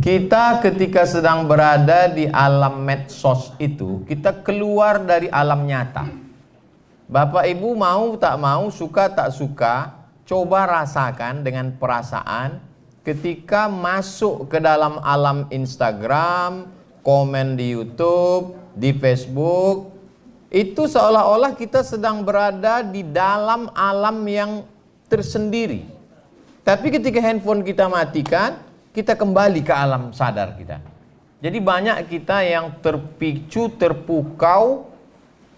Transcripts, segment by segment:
Kita ketika sedang berada di alam medsos itu, kita keluar dari alam nyata. Bapak Ibu mau tak mau, suka tak suka, coba rasakan dengan perasaan ketika masuk ke dalam alam Instagram, komen di YouTube, di Facebook, itu seolah-olah kita sedang berada di dalam alam yang tersendiri. Tapi ketika handphone kita matikan, kita kembali ke alam sadar kita. Jadi banyak kita yang terpicu, terpukau,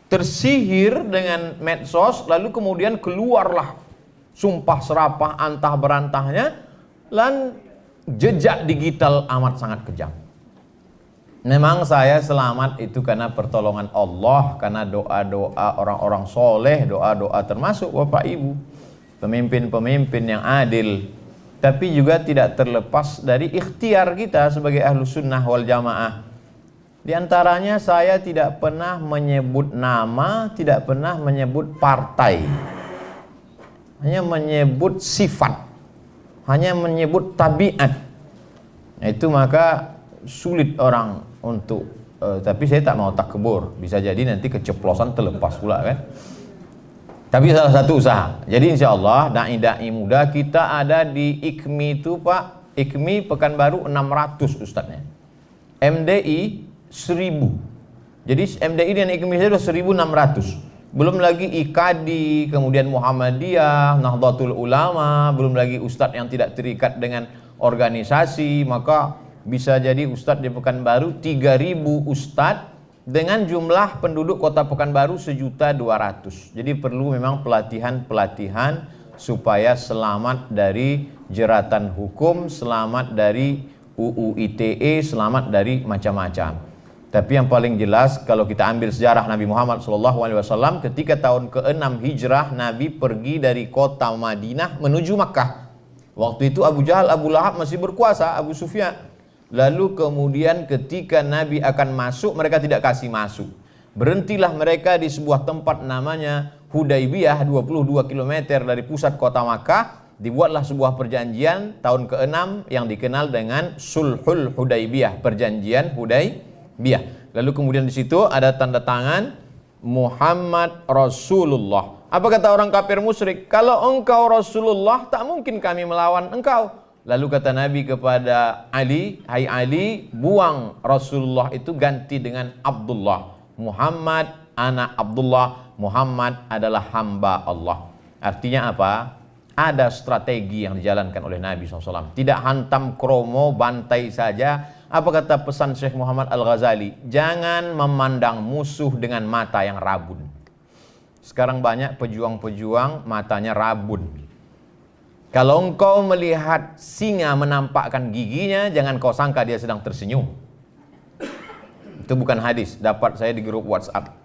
tersihir dengan medsos, lalu kemudian keluarlah sumpah serapah antah berantahnya, dan jejak digital amat sangat kejam. Memang saya selamat itu karena pertolongan Allah, karena doa-doa orang-orang soleh, doa-doa termasuk Bapak Ibu, pemimpin-pemimpin yang adil. Tapi juga tidak terlepas dari ikhtiar kita sebagai ahlu sunnah wal jamaah. Di antaranya saya tidak pernah menyebut nama, tidak pernah menyebut partai, hanya menyebut sifat, hanya menyebut tabiat. Itu maka sulit orang untuk tapi saya tak mau takbur, bisa jadi nanti keceplosan terlepas pula kan. Tapi salah satu usaha. Jadi insya Allah da'i-da'i muda kita ada di IKMI itu Pak. IKMI Pekanbaru 600 ustadznya. MDI 1000. Jadi MDI dan IKMI itu 1600. Belum lagi IKADI, kemudian Muhammadiyah, Nahdlatul Ulama, belum lagi ustadz yang tidak terikat dengan organisasi. Maka bisa jadi ustadz di Pekanbaru 3000 ustadz dengan jumlah penduduk kota Pekanbaru 1.200.000. Jadi perlu memang pelatihan-pelatihan supaya selamat dari jeratan hukum, selamat dari UU ITE, selamat dari macam-macam. Tapi yang paling jelas kalau kita ambil sejarah Nabi Muhammad SAW, ketika tahun ke-6 Hijrah Nabi pergi dari kota Madinah menuju Makkah. Waktu itu Abu Jahal, Abu Lahab masih berkuasa, Abu Sufyan. Lalu kemudian ketika Nabi akan masuk, mereka tidak kasih masuk. Berhentilah mereka di sebuah tempat namanya Hudaybiyah, 22 km dari pusat kota Makkah. Dibuatlah sebuah perjanjian tahun ke-6 yang dikenal dengan Sulhul Hudaybiyah, perjanjian Hudaybiyah. Lalu kemudian di situ ada tanda tangan Muhammad Rasulullah. Apa kata orang kafir musyrik? Kalau engkau Rasulullah, tak mungkin kami melawan engkau. Lalu kata Nabi kepada Ali, hai Ali, buang Rasulullah itu, ganti dengan Abdullah. Muhammad anak Abdullah, Muhammad adalah hamba Allah. Artinya apa? Ada strategi yang dijalankan oleh Nabi SAW. Tidak hantam kromo, bantai saja. Apa kata pesan Syekh Muhammad Al-Ghazali? Jangan memandang musuh dengan mata yang rabun. Sekarang banyak pejuang-pejuang matanya rabun. Kalau engkau melihat singa menampakkan giginya, jangan kau sangka dia sedang tersenyum. Itu bukan hadis, dapat saya di grup WhatsApp.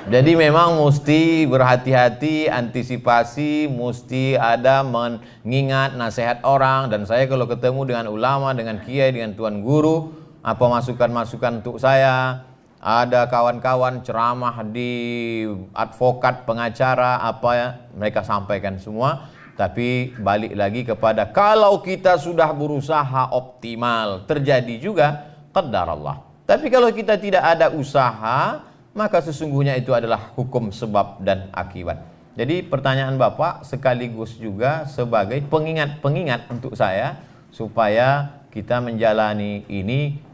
Jadi memang mesti berhati-hati, antisipasi, mesti ada mengingat nasihat orang. Dan saya kalau ketemu dengan ulama, dengan kiai, dengan tuan guru, apa masukan-masukan untuk saya. Ada kawan-kawan ceramah di advokat, pengacara, apa ya, mereka sampaikan semua. Tapi balik lagi kepada kalau kita sudah berusaha optimal, terjadi juga qadar Allah. Tapi kalau kita tidak ada usaha, maka sesungguhnya itu adalah hukum sebab dan akibat. Jadi pertanyaan Bapak sekaligus juga sebagai pengingat-pengingat untuk saya, supaya kita menjalani ini.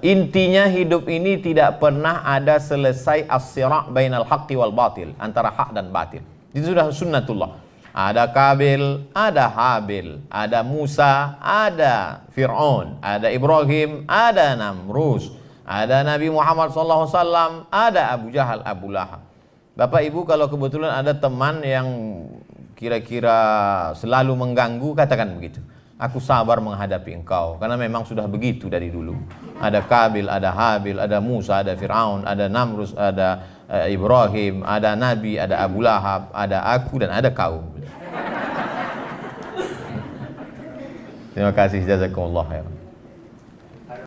Intinya hidup ini tidak pernah ada selesai as-sira' bainal haqqi wal batil, antara hak dan batil. Itu sudah sunnatullah. Ada Kabil, ada Habil, ada Musa, ada Fir'aun, ada Ibrahim, ada Namrus, ada Nabi Muhammad SAW, ada Abu Jahal, Abu Lahab. Bapak Ibu, kalau kebetulan ada teman yang kira-kira selalu mengganggu, katakan begitu. Aku sabar menghadapi engkau, karena memang sudah begitu dari dulu. Ada Kabil, ada Habil, ada Musa, ada Fir'aun, ada Namrus, ada Ibrahim, ada Nabi, ada Abu Lahab, ada aku, dan ada kau. Terima kasih, jazakumullah khairan.